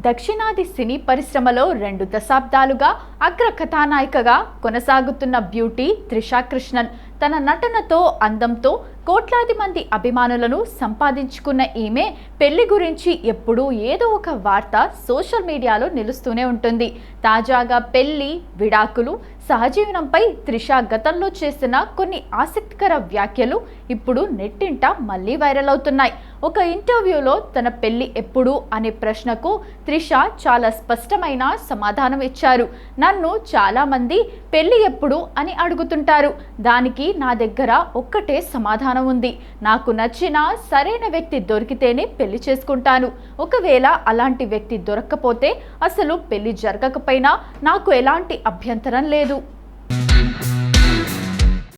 దక్షిణాది సినీ పరిశ్రమలో 2 దశాబ్దాలుగా అగ్ర కథానాయికగా కొనసాగుతున్న బ్యూటీ త్రిషా కృష్ణన్ తన నటనతో అందంతో కోట్లాది మంది అభిమానులను సంపాదించుకున్న ఈమె పెళ్లి గురించి ఎప్పుడూ ఏదో ఒక వార్త సోషల్ మీడియాలో నిలుస్తూనే ఉంటుంది. తాజాగా పెళ్లి, విడాకులు, సహజీవనంపై త్రిష గతంలో చేసిన కొన్ని ఆసక్తికర వ్యాఖ్యలు ఇప్పుడు నెట్టింట మళ్ళీ వైరల్ అవుతున్నాయి. ఒక ఇంటర్వ్యూలో తన పెళ్లి ఎప్పుడు అనే ప్రశ్నకు త్రిష చాలా స్పష్టమైన సమాధానం ఇచ్చారు. నన్ను చాలా మంది పెళ్లి ఎప్పుడు అని అడుగుతుంటారు. దానికి నా దగ్గర ఒక్కటే సమాధానం ఉంది. నాకు నచ్చిన సరైన వ్యక్తి దొరికితేనే పెళ్లి చేసుకుంటాను. ఒకవేళ అలాంటి వ్యక్తి దొరక్కపోతే అసలు పెళ్లి జరగకపోయినా నాకు ఎలాంటి అభ్యంతరం లేదు.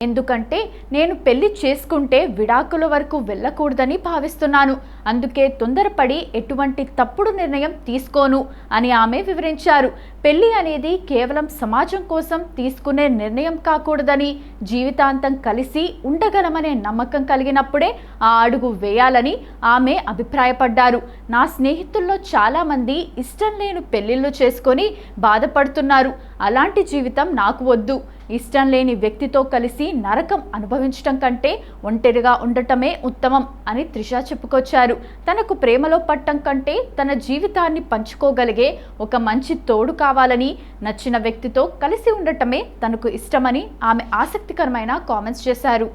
ఎందుకంటే నేను పెళ్లి చేసుకుంటే విడాకుల వరకు వెళ్ళకూడదని భావిస్తున్నాను. అందుకే తొందరపడి ఎటువంటి తప్పుడు నిర్ణయం తీసుకోను అని ఆమె వివరించారు. పెళ్లి అనేది కేవలం సమాజం కోసం తీసుకునే నిర్ణయం కాకూడదని, జీవితాంతం కలిసి ఉండగలమనే నమ్మకం కలిగినప్పుడే ఆ అడుగు వేయాలని ఆమె అభిప్రాయపడ్డారు. నా స్నేహితుల్లో చాలామంది ఇష్టం లేని పెళ్లిళ్ళు చేసుకొని బాధపడుతున్నారు. అలాంటి జీవితం నాకు వద్దు. ఇష్టం లేని వ్యక్తితో కలిసి నరకం అనుభవించడం కంటే ఒంటరిగా ఉండటమే ఉత్తమం అని త్రిష చెప్పుకొచ్చారు. తనకు ప్రేమలో పట్టం కంటే తన జీవితాన్ని పంచుకోగలిగే ఒక మంచి తోడు కావాలని, నచ్చిన వ్యక్తితో కలిసి ఉండటమే తనకు ఇష్టమని ఆమె ఆసక్తికరమైన కామెంట్స్ చేశారు.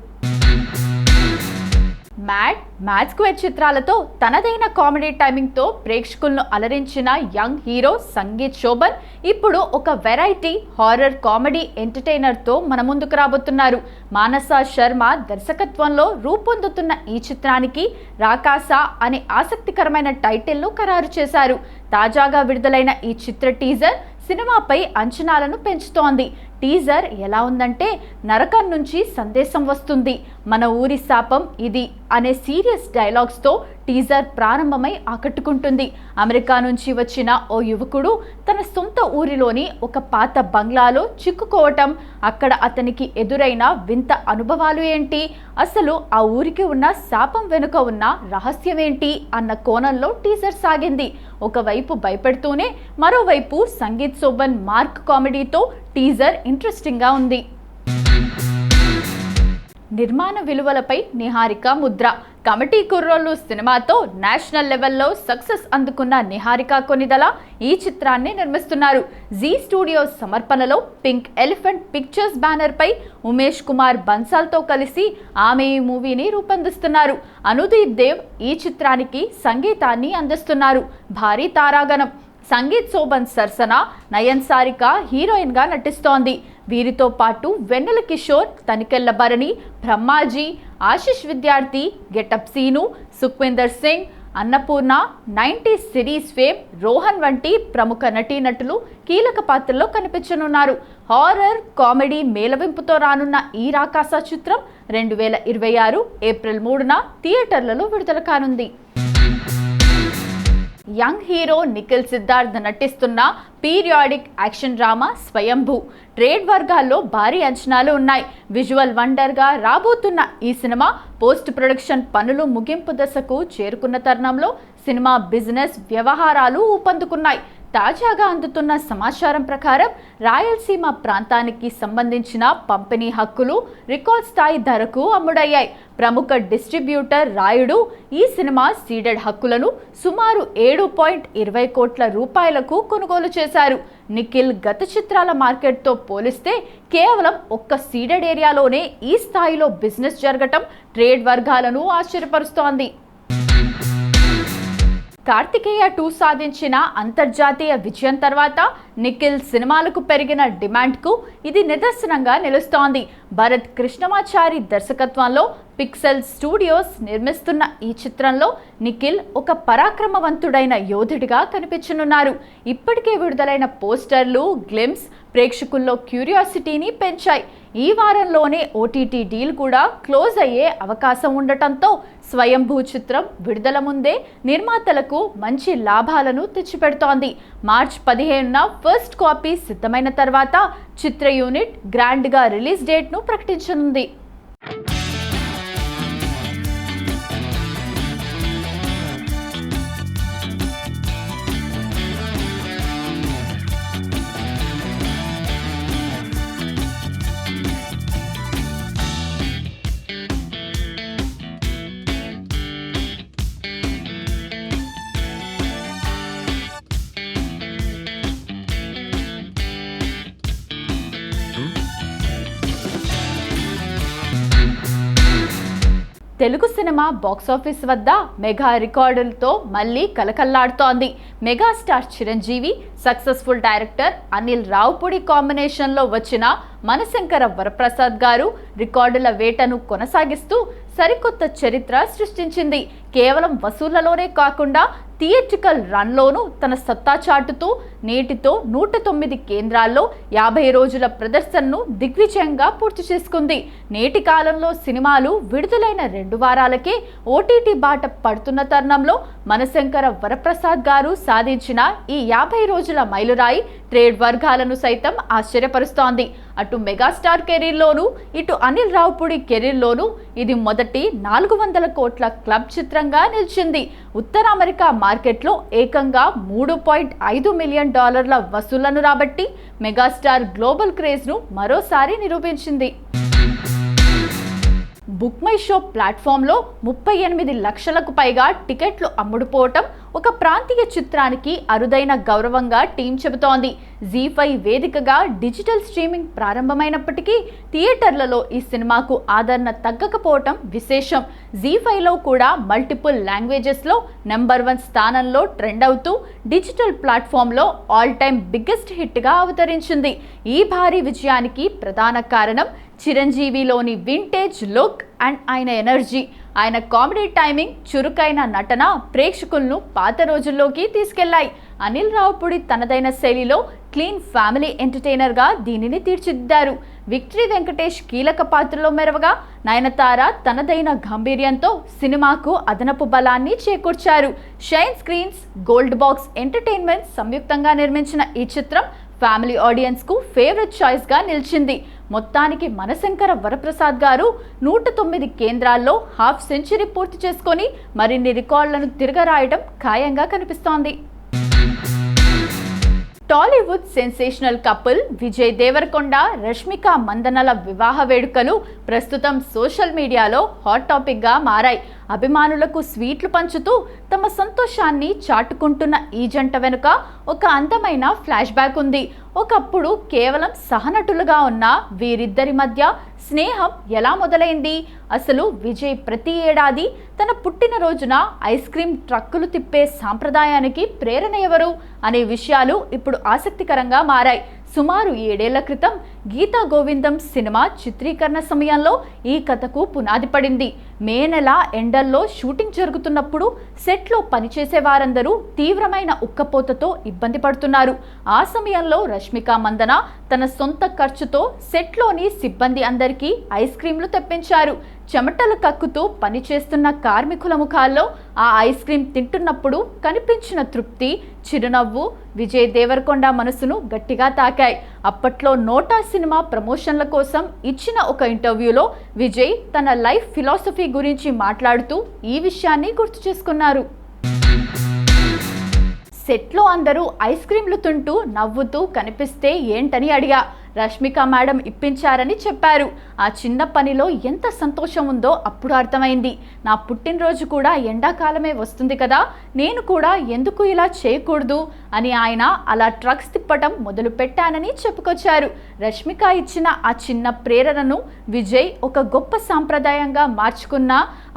మ్యాడ్ స్క్వేర్ చిత్రాలతో తనదైన కామెడీ టైమింగ్తో ప్రేక్షకులను అలరించిన యంగ్ హీరో సంగీత్ శోభన్ ఇప్పుడు ఒక వెరైటీ హారర్ కామెడీ ఎంటర్టైనర్తో మన ముందుకు రాబోతున్నారు. మానస శర్మ దర్శకత్వంలో రూపొందుతున్న ఈ చిత్రానికి రాకాస అనే ఆసక్తికరమైన టైటిల్ను ఖరారు చేశారు. తాజాగా విడుదలైన ఈ చిత్ర టీజర్ సినిమాపై అంచనాలను పెంచుతోంది. టీజర్ ఎలా ఉందంటే, నరకం నుంచి సందేశం వస్తుంది, మన ఊరి శాపం ఇది అనే సీరియస్ డైలాగ్స్తో టీజర్ ప్రారంభమై ఆకట్టుకుంటుంది. అమెరికా నుంచి వచ్చిన ఓ యువకుడు తన సొంత ఊరిలోని ఒక పాత బంగ్లాలో చిక్కుకోవటం, అక్కడ అతనికి ఎదురైన వింత అనుభవాలు ఏంటి, అసలు ఆ ఊరికి ఉన్న శాపం వెనుక ఉన్న రహస్యం ఏంటి అన్న కోణంలో టీజర్ సాగింది. ఒకవైపు భయపెడుతూనే మరోవైపు సంగీత్ శోభన్ మార్క్ కామెడీతో టీజర్ ఇంట్రెస్టింగ్గా ఉంది. నిర్మాణ విలువలపై నిహారిక ముద్ర. కమిటీ కుర్రోళ్ళు సినిమాతో నేషనల్ లెవెల్లో సక్సెస్ అందుకున్న నిహారిక కొనిదల ఈ చిత్రాన్ని నిర్మిస్తున్నారు. జీ స్టూడియోస్ సమర్పణలో పింక్ ఎలిఫెంట్ పిక్చర్స్ బ్యానర్పై ఉమేష్ కుమార్ బన్సాల్తో కలిసి ఆమె ఈ మూవీని రూపొందిస్తున్నారు. అనుదీప్ దేవ్ ఈ చిత్రానికి సంగీతాన్ని అందిస్తున్నారు. భారీ తారాగణం. సంగీత్ శోభన్ సరసన నయన్ సారిక హీరోయిన్గా నటిస్తోంది. వీరితో పాటు వెన్నెల Kishore, Tanikella Bharani, Brahmaji, Ashish Vidyarthi, getup Seenu, Sukhwinder Singh, Annapurna, 90s series fame Rohan వంటి ప్రముఖ నటీనటులు కీలక పాత్రల్లో కనిపించనున్నారు. హారర్ కామెడీ మేళవింపుతో రానున్న ఈ రాకాస చిత్రం 2026 ఏప్రిల్ 3న థియేటర్లలో విడుదల కానుంది. యంగ్ హీరో నిఖిల్ సిద్ధార్థ్ నటిస్తున్న పీరియాడిక్ యాక్షన్ డ్రామా స్వయంభూ ట్రేడ్ వర్గాల్లో భారీ అంచనాలు ఉన్నాయి. విజువల్ వండర్గా రాబోతున్న ఈ సినిమా పోస్ట్ ప్రొడక్షన్ పనులు ముగింపు దశకు చేరుకున్న తరుణంలో సినిమా బిజినెస్ వ్యవహారాలు ఊపందుకున్నాయి. తాజాగా అందుతున్న సమాచారం ప్రకారం రాయలసీమ ప్రాంతానికి సంబంధించిన పంపిణీ హక్కులు రికార్డ్ స్థాయి ధరకు అమ్ముడయ్యాయి. ప్రముఖ డిస్ట్రిబ్యూటర్ రాయుడు ఈ సినిమా సీడెడ్ హక్కులను సుమారు 7.20 కోట్ల రూపాయలకు కొనుగోలు చేశారు. నిఖిల్ గత చిత్రాల మార్కెట్తో పోలిస్తే కేవలం ఒక్క సీడెడ్ ఏరియాలోనే ఈ స్థాయిలో బిజినెస్ జరగటం ట్రేడ్ వర్గాలను ఆశ్చర్యపరుస్తోంది. కార్తికేయ 2 సాధించిన అంతర్జాతీయ విజయం తర్వాత నిఖిల్ సినిమాలకు పెరిగిన డిమాండ్కు ఇది నిదర్శనంగా నిలుస్తోంది. భరత్ కృష్ణమాచారి దర్శకత్వంలో పిక్సెల్ స్టూడియోస్ నిర్మిస్తున్న ఈ చిత్రంలో నిఖిల్ ఒక పరాక్రమవంతుడైన యోధుడిగా కనిపించనున్నారు. ఇప్పటికే విడుదలైన పోస్టర్లు, గ్లిమ్స్ ప్రేక్షకుల్లో క్యూరియాసిటీని పెంచాయి. ఈ వారంలోనే ఓటీటీ డీల్ కూడా క్లోజ్ అయ్యే అవకాశం ఉండటంతో స్వయంభూ చిత్రం విడుదల ముందే నిర్మాతలకు మంచి లాభాలను తెచ్చిపెడుతోంది. మార్చి 15న ఫస్ట్ కాపీ సిద్ధమైన తర్వాత చిత్ర యూనిట్ గ్రాండ్గా రిలీజ్ డేట్ను ప్రకటించనుంది. తెలుగు సినిమా బాక్సాఫీస్ వద్ద మెగా రికార్డులతో మళ్ళీ కలకల్లాడుతోంది. Megastar Chiranjeevi, successful director Anil Ravipudi కాంబినేషన్లో వచ్చిన మనశంకర వరప్రసాద్ గారు రికార్డుల వేటను కొనసాగిస్తూ సరికొత్త చరిత్ర సృష్టించింది. కేవలం వసూళ్లలోనే కాకుండా థియేట్రికల్ రన్లోనూ తన సత్తా చాటుతూ నేటితో 109 కేంద్రాల్లో 50 రోజుల ప్రదర్శనను దిగ్విజయంగా పూర్తి చేసుకుంది. నేటి కాలంలో సినిమాలు విడుదలైన 2 వారాలకే ఓటీటీ బాట పడుతున్న తరుణంలో మనశంకర వరప్రసాద్ గారు సాధించిన ఈ 50 రోజుల మైలురాయి ట్రేడ్ వర్గాలను సైతం ఆశ్చర్యపరుస్తోంది. అటు మెగాస్టార్ కెరీర్లోనూ ఇటు అనిల్ రావుపూడి కెరీర్లోనూ ఇది మొదటి 400 కోట్ల క్లబ్ చిత్రంగా నిలిచింది. ఉత్తర అమెరికా మార్కెట్లో ఏకంగా $3.5 మిలియన్ వసూళ్లను రాబట్టి మెగాస్టార్ గ్లోబల్ క్రేజ్ను మరోసారి నిరూపించింది. బుక్ మై షో ప్లాట్ఫామ్లో 38 లక్షలకు పైగా టికెట్లు అమ్ముడుపోవటం ఒక ప్రాంతీయ చిత్రానికి అరుదైన గౌరవంగా టీం చెబుతోంది. జీ5 వేదికగా డిజిటల్ స్ట్రీమింగ్ ప్రారంభమైనప్పటికీ థియేటర్లలో ఈ సినిమాకు ఆదరణ తగ్గకపోవటం విశేషం. జీ5లో కూడా మల్టిపుల్ లాంగ్వేజెస్లో నంబర్ 1 స్థానంలో ట్రెండ్ అవుతూ డిజిటల్ ప్లాట్ఫామ్లో ఆల్ టైమ్ బిగ్గెస్ట్ హిట్గా అవతరించింది. ఈ భారీ విజయానికి ప్రధాన కారణం చిరంజీవిలోని వింటేజ్ లుక్ అండ్ ఆయన ఎనర్జీ. ఆయన కామెడీ టైమింగ్, చురుకైన నటన ప్రేక్షకులను పాత రోజుల్లోకి తీసుకెళ్లాయి. అనిల్ రావుపూడి తనదైన శైలిలో క్లీన్ ఫ్యామిలీ ఎంటర్టైనర్గా దీనిని తీర్చిదిద్దారు. విక్టరీ వెంకటేష్ కీలక పాత్రలో మెరవగా, నయనతార తనదైన గంభీర్యంతో సినిమాకు అదనపు బలాన్ని చేకూర్చారు. Shine screens, gold box entertainment సంయుక్తంగా నిర్మించిన ఈ చిత్రం ఫ్యామిలీ ఆడియన్స్కు ఫేవరెట్ చాయిస్గా నిలిచింది. మొత్తానికి మనశంకర వరప్రసాద్ గారు 109 కేంద్రాల్లో హాఫ్ సెంచరీ పూర్తి చేసుకొని మరిన్ని రికార్డులను తిరగరాయడం ఖాయంగా కనిపిస్తోంది. టాలీవుడ్ సెన్సేషనల్ కపుల్ విజయ్ దేవరకొండ, రష్మిక మందనల వివాహ వేడుకలు ప్రస్తుతం సోషల్ మీడియాలో హాట్ టాపిక్గా మారాయి. అభిమానులకు స్వీట్లు పంచుతూ తమ సంతోషాన్ని చాటుకుంటున్న ఈ జంట వెనుక ఒక అందమైన ఫ్లాష్ బ్యాక్ ఉంది. ఒకప్పుడు కేవలం సహనటులుగా ఉన్న వీరిద్దరి మధ్య స్నేహం ఎలా మొదలైంది? అసలు విజయ్ ప్రతి ఏడాది తన పుట్టినరోజున ఐస్ క్రీమ్ ట్రక్కులు తిప్పే సాంప్రదాయానికి ప్రేరణ ఎవరు అనే విషయాలు ఇప్పుడు ఆసక్తికరంగా మారాయి. సుమారు 7 ఏళ్ల క్రితం గీతా గోవిందం సినిమా చిత్రీకరణ సమయంలో ఈ కథకు పునాది పడింది. మే నెల ఎండల్లో షూటింగ్ జరుగుతున్నప్పుడు సెట్లో పనిచేసే వారందరూ తీవ్రమైన ఉక్కపోతతో ఇబ్బంది పడుతున్నారు. ఆ సమయంలో రష్మిక మందన తన సొంత ఖర్చుతో సెట్లోని సిబ్బంది అందరికీ ఐస్ క్రీంలు తెప్పించారు. చెమటలు కక్కుతూ పనిచేస్తున్న కార్మికుల ముఖాల్లో ఆ ఐస్ క్రీం తింటున్నప్పుడు కనిపించిన తృప్తి, చిరునవ్వు విజయ్ దేవరకొండ మనసును గట్టిగా తాకాయి. అప్పట్లో నోటా సినిమా ప్రమోషన్ల కోసం ఇచ్చిన ఒక ఇంటర్వ్యూలో విజయ్ తన లైఫ్ ఫిలాసఫీ గురించి మాట్లాడుతూ ఈ విషయాన్ని గుర్తు చేసుకున్నారు. సెట్లో అందరూ ఐస్ క్రీంలు తింటూ నవ్వుతూ కనిపిస్తే ఏంటని అడిగా. రష్మిక మేడం ఇప్పించారని చెప్పారు. ఆ చిన్న పనిలో ఎంత సంతోషం ఉందో అప్పుడు అర్థమైంది. నా పుట్టినరోజు కూడా ఎండాకాలమే వస్తుంది కదా, నేను కూడా ఎందుకు ఇలా చేయకూడదు అని ఆయన అలా ట్రక్స్ తిప్పటం మొదలు పెట్టానని చెప్పుకొచ్చారు. రష్మిక ఇచ్చిన ఆ చిన్న ప్రేరణను విజయ్ ఒక గొప్ప సాంప్రదాయంగా మార్చుకున్న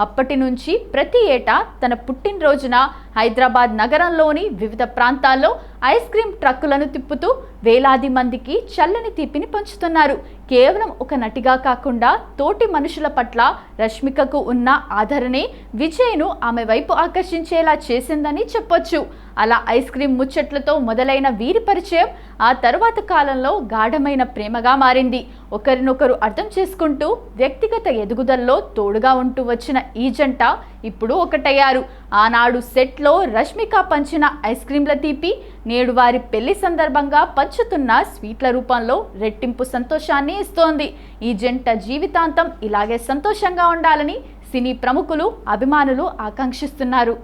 అప్పటి నుంచి ప్రతి ఏటా తన పుట్టినరోజున హైదరాబాద్ నగరంలోని వివిధ ప్రాంతాల్లో ఐస్ క్రీమ్ ట్రక్కులను తిప్పుతూ వేలాది మందికి చల్లని తీపిని పంచుతున్నారు. కేవలం ఒక నటిగా కాకుండా తోటి మనుషుల పట్ల రష్మికకు ఉన్న ఆదరణే విజయ్ను ఆమె వైపు ఆకర్షించేలా చేసిందని చెప్పొచ్చు. అలా ఐస్ క్రీమ్ ముచ్చట్లతో మొదలైన వీరి పరిచయం ఆ తరువాత కాలంలో గాఢమైన ప్రేమగా మారింది. ఒకరినొకరు అర్థం చేసుకుంటూ వ్యక్తిగత ఎదుగుదలలో తోడుగా ఉంటూ వచ్చిన ఈ జంట ఇప్పుడు ఒకటయ్యారు. ఆనాడు సెట్లో రష్మిక పంచిన ఐస్ క్రీంల తీపి నేడు వారి పెళ్లి సందర్భంగా పంచుతున్న స్వీట్ల రూపంలో రెట్టింపు సంతోషాన్ని ఇస్తోంది. ఈ జంట జీవితాంతం ఇలాగే సంతోషంగా ఉండాలని సినీ ప్రముఖులు, అభిమానులు ఆకాంక్షిస్తున్నారు.